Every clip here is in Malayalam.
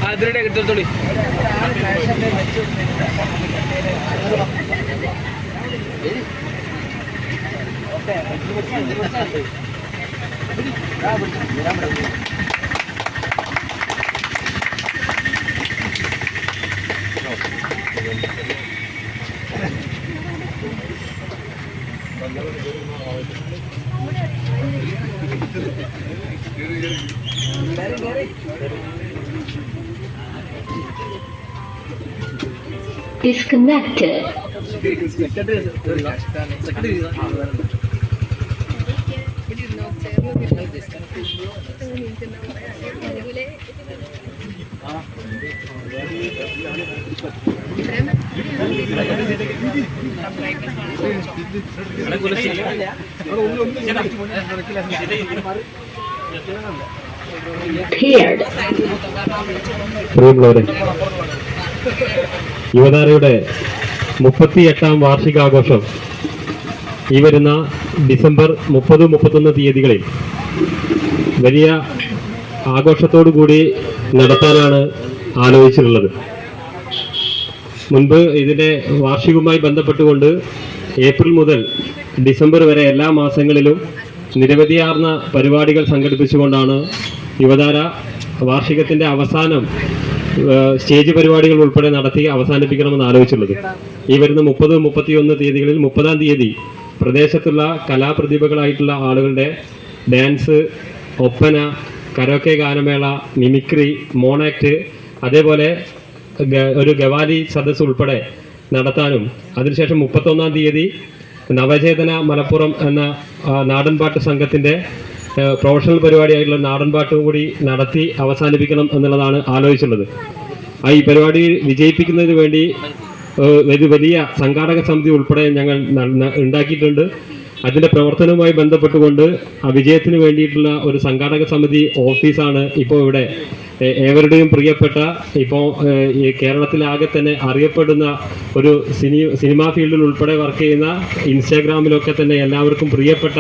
അതിരുടെ കിട്ടത്തോളി Disconnected. യുവതാരയുടെ 38ാം വാർഷികാഘോഷം ഈ വരുന്ന ഡിസംബർ 30-31 തീയതികളിൽ വലിയ ആഘോഷത്തോടു കൂടി നടത്താനാണ് ആലോചിച്ചിട്ടുള്ളത്. മുൻപ് ഇതിൻ്റെ വാർഷികവുമായി ബന്ധപ്പെട്ടുകൊണ്ട് ഏപ്രിൽ മുതൽ ഡിസംബർ വരെ എല്ലാ മാസങ്ങളിലും നിരവധിയാർന്ന പരിപാടികൾ സംഘടിപ്പിച്ചുകൊണ്ടാണ് യുവതാര വാർഷികത്തിൻ്റെ അവസാനം സ്റ്റേജ് പരിപാടികൾ ഉൾപ്പെടെ നടത്തി അവസാനിപ്പിക്കണമെന്ന് ആലോചിച്ചുള്ളത്. ഈ വരുന്ന 30-31 തീയതികളിൽ 30-ാം തീയതി പ്രദേശത്തുള്ള കലാപ്രതിഭകളായിട്ടുള്ള ആളുകളുടെ ഡാൻസ്, ഒപ്പന, കരോക്കെ ഗാനമേള, മിമിക്രി, മോണാക്ട്, അതേപോലെ ഒരു ഗവാലി സദസ്സ് ഉൾപ്പെടെ നടത്താനും അതിനുശേഷം 31-ാം തീയതി നവചേതന മലപ്പുറം എന്ന നാടൻപാട്ട് സംഘത്തിൻ്റെ പ്രൊഫഷണൽ പരിപാടിയായിട്ടുള്ള നാടൻപാട്ടും കൂടി നടത്തി അവസാനിപ്പിക്കണം എന്നുള്ളതാണ് ആലോചിച്ചുള്ളത്. ഈ പരിപാടി വിജയിപ്പിക്കുന്നതിന് വേണ്ടി ഒരു വലിയ സംഘാടക സമിതി ഉൾപ്പെടെ ഞങ്ങൾ ഉണ്ടാക്കിയിട്ടുണ്ട്. അതിൻ്റെ പ്രവർത്തനവുമായി ബന്ധപ്പെട്ടുകൊണ്ട് ആ വിജയത്തിന് വേണ്ടിയിട്ടുള്ള ഒരു സംഘാടക സമിതി ഓഫീസാണ് ഇപ്പോൾ ഇവിടെ ഏവരുടെയും പ്രിയപ്പെട്ട, ഇപ്പോൾ ഈ കേരളത്തിലാകെ തന്നെ അറിയപ്പെടുന്ന ഒരു സിനിമാ ഫീൽഡിൽ ഉൾപ്പെടെ വർക്ക് ചെയ്യുന്ന, ഇൻസ്റ്റാഗ്രാമിലൊക്കെ തന്നെ എല്ലാവർക്കും പ്രിയപ്പെട്ട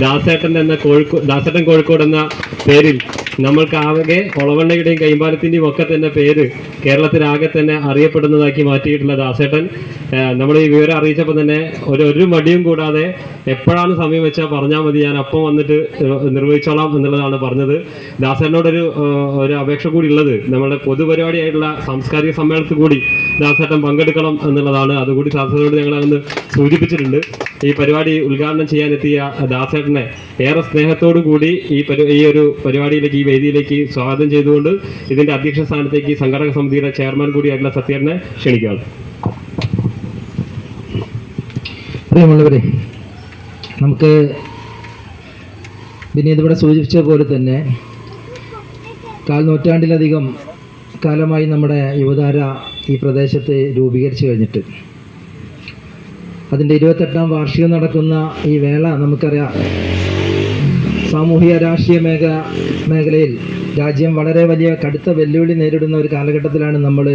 ദാസേട്ടൻ കോഴിക്കോട് എന്ന പേരിൽ നമ്മൾക്കാകെ ഒളവണ്ണയുടെയും കൈമ്പാലത്തിൻ്റെയും ഒക്കെ തന്നെ പേര് കേരളത്തിലാകെ തന്നെ അറിയപ്പെടുന്നതാക്കി മാറ്റിയിട്ടുള്ള ദാസേട്ടൻ നമ്മൾ ഈ വിവരം അറിയിച്ചപ്പോൾ തന്നെ ഒരു മടിയും കൂടാതെ എപ്പോഴാണ് സമയം വെച്ചാൽ പറഞ്ഞാൽ മതി, ഞാൻ അപ്പം വന്നിട്ട് നിർവഹിച്ചോളാം എന്നുള്ളതാണ് പറഞ്ഞത്. ദാസേട്ടനോടൊരു അപേക്ഷ കൂടി ഉള്ളത്, നമ്മളുടെ പൊതുപരിപാടിയായിട്ടുള്ള സാംസ്കാരിക സമ്മേളനത്തിൽ കൂടി ദാസേട്ടൻ പങ്കെടുക്കണം എന്നുള്ളതാണ്. അതുകൂടി ദാസേട്ടനോട് ഞങ്ങളതൊന്ന് സൂചിപ്പിച്ചിട്ടുണ്ട്. ഈ പരിപാടി ഉദ്ഘാടനം ചെയ്യാനെത്തിയ ദാസേട്ടനെ ഏറെ സ്നേഹത്തോടു കൂടി ഈ ഒരു പരിപാടിയിലേക്ക്, ഈ വേദിയിലേക്ക് സ്വാഗതം ചെയ്തുകൊണ്ട് ഇതിൻ്റെ അധ്യക്ഷ സ്ഥാനത്തേക്ക് സംഘടക സമിതിയുടെ ചെയർമാൻ കൂടിയായിട്ടുള്ള സത്യേട്ടനെ ക്ഷണിക്കുകയാണ്. പ്രിയമുള്ളവരെ, നമുക്ക് വിനീത് ഇവിടെ സൂചിപ്പിച്ച പോലെ തന്നെ 4 നൂറ്റാണ്ടിലധികം കാലമായി നമ്മുടെ യുവതാര ഈ പ്രദേശത്ത് രൂപീകരിച്ചു കഴിഞ്ഞിട്ട് അതിൻ്റെ 28ാം വാർഷികം നടക്കുന്ന ഈ വേള നമുക്കറിയാം, സാമൂഹിക രാഷ്ട്രീയ മേഖലയിൽ രാജ്യം വളരെ വലിയ കടുത്ത വെല്ലുവിളി നേരിടുന്ന ഒരു കാലഘട്ടത്തിലാണ് നമ്മൾ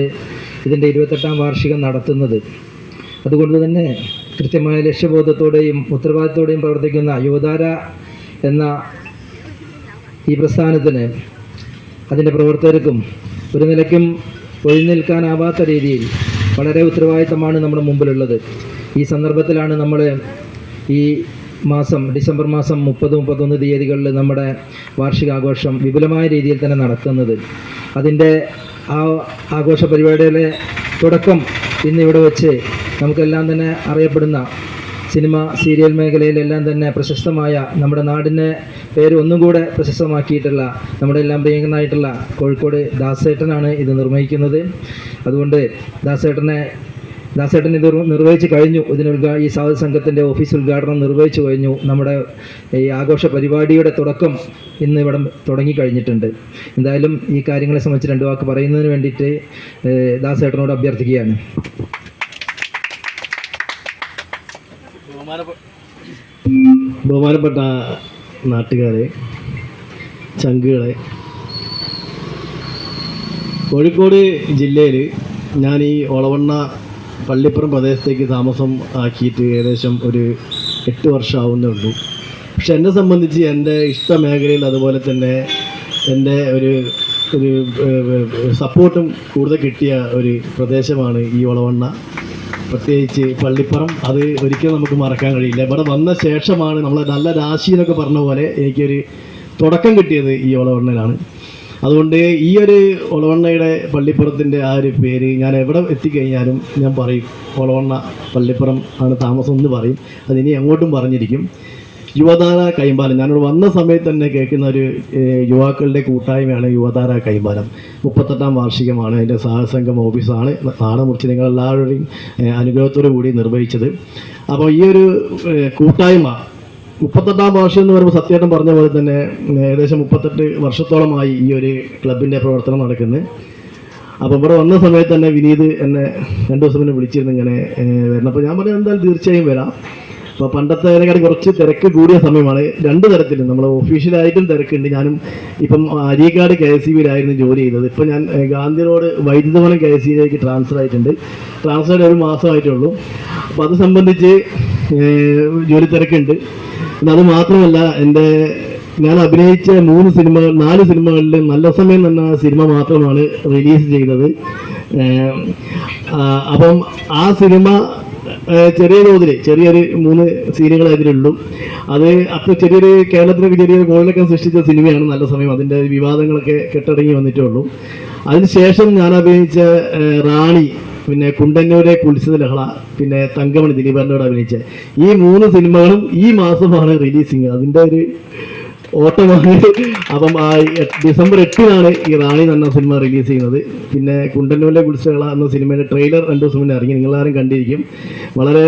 ഇതിൻ്റെ 28ാം വാർഷികം നടത്തുന്നത്. അതുകൊണ്ട് തന്നെ കൃത്യമായ ലക്ഷ്യബോധത്തോടെയും ഉത്തരവാദിത്തോടെയും പ്രവർത്തിക്കുന്ന യുവതാര എന്ന ഈ പ്രസ്ഥാനത്തിന്, അതിൻ്റെ പ്രവർത്തകർക്കും ഒരു നിലയ്ക്കും ഒഴിഞ്ഞു രീതിയിൽ വളരെ ഉത്തരവാദിത്തമാണ് നമ്മുടെ മുമ്പിലുള്ളത്. ഈ സന്ദർഭത്തിലാണ് നമ്മൾ ഈ ഡിസംബർ മാസം 30-31 തീയതികളിൽ നമ്മുടെ വാർഷികാഘോഷം വിപുലമായ രീതിയിൽ തന്നെ നടത്തുന്നത്. അതിൻ്റെ ആഘോഷ പരിപാടിയുടെ തുടക്കം ഇന്നിവിടെ വെച്ച് നമുക്കെല്ലാം തന്നെ അറിയപ്പെടുന്ന സിനിമ, സീരിയൽ മേഖലയിലെല്ലാം തന്നെ പ്രശസ്തമായ, നമ്മുടെ നാടിനെ പേര് ഒന്നും കൂടെ പ്രശസ്തമാക്കിയിട്ടുള്ള, നമ്മുടെ എല്ലാം പ്രിയങ്കനായിട്ടുള്ള കോഴിക്കോട് ദാസേട്ടനാണ് ഇത് നിർവഹിക്കുന്നത്. അതുകൊണ്ട് ദാസേട്ടൻ ഇത് നിർവഹിച്ച് കഴിഞ്ഞു. ഈ സാധു സംഘത്തിൻ്റെ ഓഫീസ് ഉദ്ഘാടനം നിർവഹിച്ചു കഴിഞ്ഞു. നമ്മുടെ ഈ ആഘോഷ പരിപാടിയുടെ തുടക്കം ഇന്ന് ഇവിടെ തുടങ്ങിക്കഴിഞ്ഞിട്ടുണ്ട്. എന്തായാലും ഈ കാര്യങ്ങളെ സംബന്ധിച്ച് 2 വാക്ക് പറയുന്നതിന് വേണ്ടിയിട്ട് ദാസേട്ടനോട് അഭ്യർത്ഥിക്കുകയാണ്. ബഹുമാനപ്പെട്ട നാട്ടുകാരെ, ചങ്കുകളെ, കോഴിക്കോട് ജില്ലയിൽ ഞാൻ ഈ ഒളവണ്ണ പള്ളിപ്പുറം പ്രദേശത്തേക്ക് താമസം ആക്കിയിട്ട് ഏകദേശം ഒരു 8 വർഷം ആവുന്നേ ഉള്ളൂ. പക്ഷെ എന്നെ സംബന്ധിച്ച് എൻ്റെ ഇഷ്ട മേഖലയിൽ അതുപോലെ തന്നെ എൻ്റെ ഒരു സപ്പോർട്ടും കൂടുതൽ കിട്ടിയ ഒരു പ്രദേശമാണ് ഈ ഒളവണ്ണ, പ്രത്യേകിച്ച് പള്ളിപ്പുറം. അത് ഒരിക്കലും നമുക്ക് മറക്കാൻ കഴിയില്ല. ഇവിടെ വന്ന ശേഷമാണ് നമ്മൾ നല്ല രാശി എന്നൊക്കെ പറഞ്ഞ പോലെ എനിക്കൊരു തുടക്കം കിട്ടിയത് ഈ ഒളവണ്ണയിലാണ്. അതുകൊണ്ട് ഈ ഒരു ഒളവണ്ണയുടെ പള്ളിപ്പുറത്തിൻ്റെ ആ ഒരു പേര് ഞാൻ എവിടെ എത്തിക്കഴിഞ്ഞാലും ഞാൻ പറയും ഒളവണ്ണ പള്ളിപ്പുറം ആണ് താമസം എന്ന് പറയും. അതിനി എങ്ങോട്ടും പറഞ്ഞിരിക്കും. യുവതാര കൈമ്പാലം, ഞാനിവിടെ വന്ന സമയത്ത് തന്നെ കേൾക്കുന്ന ഒരു യുവാക്കളുടെ കൂട്ടായ്മയാണ് യുവതാര കൈമ്പാലം. 38ാം വാർഷികമാണ്. അതിൻ്റെ സഹസംഘം ഓഫീസാണ് നാളെ മുറിച്ച് നിങ്ങളെല്ലാവരുടെയും അനുഗ്രഹത്തോടു കൂടി നിർവഹിച്ചത്. അപ്പോൾ ഈ ഒരു കൂട്ടായ്മ 38ാം വാർഷികം എന്ന് പറയുമ്പോൾ സത്യേട്ടൻ പറഞ്ഞ പോലെ തന്നെ ഏകദേശം 38 വർഷത്തോളമായി ഈ ഒരു ക്ലബിൻ്റെ പ്രവർത്തനം നടക്കുന്നത്. അപ്പോൾ ഇവിടെ വന്ന സമയത്ത് തന്നെ വിനീത് എന്നെ 2 ദിവസം മുന്നേ വിളിച്ചിരുന്നു ഇങ്ങനെ വരണം. അപ്പോൾ ഞാൻ പറഞ്ഞു എന്തായാലും തീർച്ചയായും വരാം. അപ്പോൾ പണ്ടത്തേക്കാൾ കുറച്ച് തിരക്ക് കൂടിയ സമയമാണ്. 2 തരത്തിലും നമ്മൾ ഒഫീഷ്യലായിട്ടും തിരക്കുണ്ട്. ഞാനും ഇപ്പം അരീക്കാട് KSEBിയിലായിരുന്നു ജോലി ചെയ്തത്. ഇപ്പം ഞാൻ ഗാന്ധി റോഡ് വൈദ്യുതവനം KSEBിയിലേക്ക് ട്രാൻസ്ഫർ ആയിട്ടുണ്ട്. ട്രാൻസ്ഫർ 1 മാസമായിട്ടുള്ളൂ. അപ്പോൾ അത് സംബന്ധിച്ച് ജോലി തിരക്കുണ്ട്. പിന്നെ അത് മാത്രമല്ല ഞാൻ അഭിനയിച്ച 4 സിനിമകളിൽ നല്ല സമയം എന്ന സിനിമ മാത്രമാണ് റിലീസ് ചെയ്തത്. അപ്പം ആ സിനിമ ചെറിയ തോതിൽ ചെറിയൊരു 3 സീനുകൾ അതിലുള്ളൂ. അത് അപ്പോൾ കേരളത്തിലൊക്കെ ചെറിയൊരു കോളിലൊക്കെ സൃഷ്ടിച്ച സിനിമയാണ് നല്ല സമയം. അതിൻ്റെ വിവാദങ്ങളൊക്കെ കെട്ടടങ്ങി വന്നിട്ടേ ഉള്ളൂ. അതിനുശേഷം ഞാൻ അഭിനയിച്ച റാണി, പിന്നെ കുണ്ടന്നൂരെ കുളിച്ചത് ലഹള, പിന്നെ തങ്കമണി ദിലീപേട്ടനോട് അഭിനയിച്ച ഈ 3 സിനിമകളും ഈ മാസമാണ് റിലീസിങ്. അതിൻ്റെ ഒരു ഓട്ടമാണ്. അപ്പം ഡിസംബർ 8-നാണ് ഈ റാണി എന്ന സിനിമ റിലീസ് ചെയ്യുന്നത്. പിന്നെ കുണ്ടന്നൂരിലെ കുളിച്ചകള എന്ന സിനിമയുടെ ട്രെയിലർ 2 ദിവസം മുന്നേ ഇറങ്ങി. നിങ്ങളാരും കണ്ടിരിക്കും. വളരെ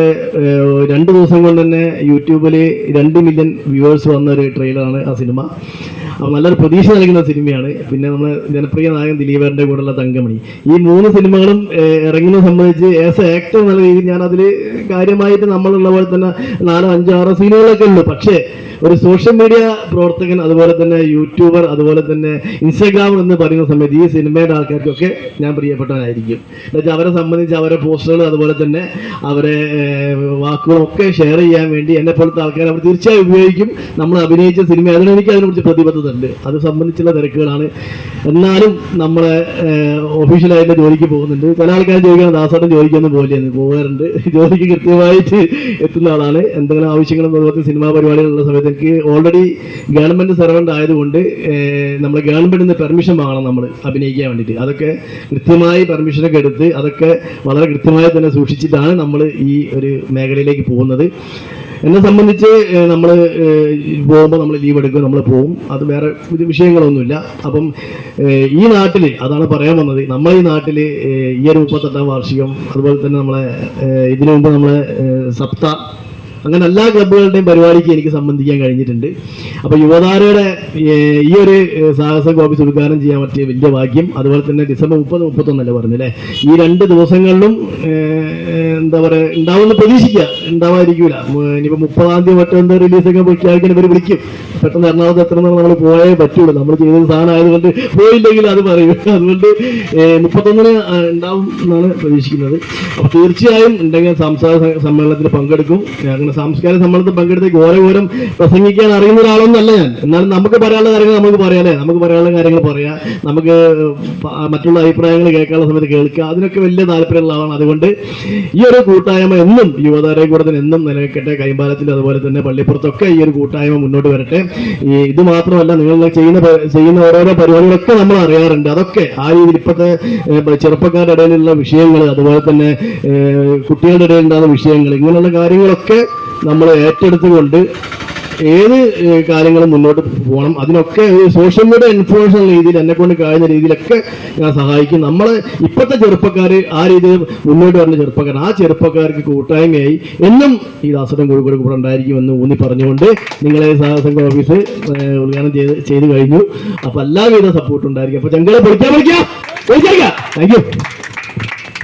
2 ദിവസം കൊണ്ട് തന്നെ യൂട്യൂബിൽ 2 മില്യൺ വ്യൂവേഴ്സ് വന്ന ഒരു ട്രെയിലറാണ് ആ സിനിമ. അപ്പോൾ നല്ലൊരു പ്രതീക്ഷ നൽകുന്ന സിനിമയാണ്. പിന്നെ നമ്മൾ ജനപ്രിയ നായകൻ ദിലീപേട്ടൻ്റെ കൂടെയുള്ള തങ്കമണി, ഈ 3 സിനിമകളും ഇറങ്ങുന്നത് സംബന്ധിച്ച് ആസ് എ ആക്ടർ എന്നുള്ള രീതിയിൽ ഞാൻ അതിൽ കാര്യമായിട്ട് നമ്മളുള്ള പോലെ തന്നെ 4, 5, 6 സീനുകളൊക്കെ ഉണ്ട്. പക്ഷേ ഒരു സോഷ്യൽ മീഡിയ പ്രവർത്തകൻ, അതുപോലെ തന്നെ യൂട്യൂബർ, അതുപോലെ തന്നെ ഇൻസ്റ്റാഗ്രാമർ എന്ന് പറയുന്ന സമയത്ത് ഈ സിനിമയുടെ ആൾക്കാർക്കൊക്കെ ഞാൻ പ്രിയപ്പെട്ടവനായിരിക്കും. എന്നുവെച്ചാൽ അവരെ സംബന്ധിച്ച് അവരെ പോസ്റ്ററുകൾ, അതുപോലെ തന്നെ അവരെ വാക്കുകളൊക്കെ ഷെയർ ചെയ്യാൻ വേണ്ടി എന്നെ പോലത്തെ ആൾക്കാർ അവർ തീർച്ചയായും ഉപയോഗിക്കും. നമ്മൾ അഭിനയിച്ച സിനിമ അതിനെനിക്ക് അതിനെക്കുറിച്ച് പ്രതിബദ്ധത ഉണ്ട്. അത് സംബന്ധിച്ചുള്ള തിരക്കുകളാണ്. എന്നാലും നമ്മളെ ഒഫീഷ്യലായിട്ട് ജോലിക്ക് പോകുന്നുണ്ട്. ചില ആൾക്കാർ ചോദിക്കണം ദാസേട്ടൻ ജോലിക്കൊന്നും പോലെയെന്ന്. പോകാറുണ്ട്. ജോലിക്ക് കൃത്യമായിട്ട് എത്തുന്ന ആളാണ്. എന്തെങ്കിലും ആവശ്യങ്ങളും അതുപോലെ സിനിമാ പരിപാടികളുള്ള സമയത്ത് എനിക്ക് ഓൾറെഡി ഗവൺമെൻറ് സർവൻ്റ് ആയതുകൊണ്ട് നമ്മൾ ഗവൺമെൻറ്റിൽ നിന്ന് പെർമിഷൻ വാങ്ങണം നമ്മൾ അഭിനയിക്കാൻ വേണ്ടിയിട്ട്. അതൊക്കെ കൃത്യമായി പെർമിഷനൊക്കെ എടുത്ത് അതൊക്കെ വളരെ കൃത്യമായി തന്നെ സൂക്ഷിച്ചിട്ടാണ് നമ്മൾ ഈ ഒരു മേഖലയിലേക്ക് പോകുന്നത്. എന്നെ സംബന്ധിച്ച് നമ്മൾ പോകുമ്പോൾ നമ്മൾ ലീവ് എടുക്കും, നമ്മൾ പോകും. അത് വേറെ വിഷയങ്ങളൊന്നുമില്ല. അപ്പം ഈ നാട്ടിൽ അതാണ് പറയാൻ വന്നത്. നമ്മളെ ഈ നാട്ടിൽ ഈ ഒരു 38ാം വാർഷികം, അതുപോലെ തന്നെ നമ്മളെ ഇതിനു മുമ്പ് നമ്മളെ സപ്ത, അങ്ങനെ എല്ലാ ക്ലബ്ബുകളുടെയും പരിപാടിക്ക് എനിക്ക് സംബന്ധിക്കാൻ കഴിഞ്ഞിട്ടുണ്ട്. അപ്പോൾ യുവതാരയുടെ ഈ ഒരു സാഹസ ഓഫീസ് ഉദ്ഘാടനം ചെയ്യാൻ പറ്റിയ വലിയ ഭാഗ്യം. അതുപോലെ തന്നെ ഡിസംബർ 30, 31 പറഞ്ഞില്ലേ, ഈ 2 ദിവസങ്ങളിലും എന്താ പറയുക ഉണ്ടാവുമെന്ന് പ്രതീക്ഷിക്കുക. ഉണ്ടാവാതിരിക്കില്ല. ഇനിയിപ്പോൾ 30-ാം തീയതി മറ്റെന്താ റിലീസൊക്കെ പ്രഖ്യാപിക്കാൻ ഇവർ വിളിക്കും. പെട്ടെന്ന് എറണാകുളത്ത് എത്തണമെന്ന് നമ്മൾ പോയേ പറ്റുള്ളൂ. നമ്മൾ ചെയ്തൊരു സാധനം ആയതുകൊണ്ട് പോയില്ലെങ്കിൽ അത് പറയും. അതുകൊണ്ട് 31-ന് ഉണ്ടാവും എന്നാണ് പ്രതീക്ഷിക്കുന്നത്. അപ്പോൾ തീർച്ചയായും ഉണ്ടെങ്കിൽ സംസാര സമ്മേളനത്തിൽ പങ്കെടുക്കും. അങ്ങനെ സാംസ്കാരിക സമ്മേളനത്തിൽ പങ്കെടുത്ത് ഘോരം പ്രസംഗിക്കാൻ അറിയുന്ന ഒരാളൊന്നല്ല ഞാൻ. എന്നാലും നമുക്ക് പറയാനുള്ള കാര്യങ്ങൾ നമുക്ക് പറയാല്ലേ, നമുക്ക് പറയാനുള്ള കാര്യങ്ങൾ പറയാം, നമുക്ക് മറ്റുള്ള അഭിപ്രായങ്ങൾ കേൾക്കാനുള്ള സമയത്ത് കേൾക്കുക, അതിനൊക്കെ വലിയ താല്പര്യമുള്ള ആളാണ്. അതുകൊണ്ട് ഈ ഒരു കൂട്ടായ്മ എന്നും യുവതാരയെ കൂടെ തന്നെ എന്നും നിലനിൽക്കട്ടെ. കൈമ്പാലത്തിൽ അതുപോലെ തന്നെ പള്ളിപ്പുറത്തൊക്കെ ഈ ഒരു കൂട്ടായ്മ മുന്നോട്ട് വരട്ടെ. ഇത് മാത്രമല്ല, നിങ്ങൾ ചെയ്യുന്ന ഓരോരോ പരിപാടികളൊക്കെ നമ്മൾ അറിയാറുണ്ട്. അതൊക്കെ ആ രീതിയിൽ ഇപ്പോഴത്തെ ചെറുപ്പക്കാരുടെ ഇടയിലുള്ള വിഷയങ്ങൾ, അതുപോലെ തന്നെ കുട്ടികളുടെ ഇടയിൽ ഉണ്ടാകുന്ന വിഷയങ്ങൾ, ഇങ്ങനെയുള്ള കാര്യങ്ങളൊക്കെ നമ്മൾ ഏറ്റെടുത്തുകൊണ്ട് ഏത് കാര്യങ്ങളും മുന്നോട്ട് പോകണം. അതിനൊക്കെ ഒരു സോഷ്യൽ മീഡിയ ഇൻഫ്ലുവൻസ് എന്ന രീതിയിൽ എന്നെ കൊണ്ട് കഴിയുന്ന രീതിയിലൊക്കെ ഞാൻ സഹായിക്കും. നമ്മൾ ഇപ്പോഴത്തെ ചെറുപ്പക്കാർ ആ രീതിയിൽ മുന്നോട്ട് വരുന്ന ചെറുപ്പക്കാർ, ആ ചെറുപ്പക്കാർക്ക് കൂട്ടായ്മയായി എന്നും ഈ ദാസേട്ടൻ കോഴിക്കോട് കൂടെ ഉണ്ടായിരിക്കുമെന്ന് ഊന്നി പറഞ്ഞുകൊണ്ട് നിങ്ങളെ സഹസംഘ ഓഫീസ് ഉദ്ഘാടനം ചെയ്ത് കഴിഞ്ഞു. അപ്പോൾ എല്ലാവിധ സപ്പോർട്ട് ഉണ്ടായിരിക്കും. അപ്പോൾ ചങ്കളെ പൊളിക്കാം. Thank U.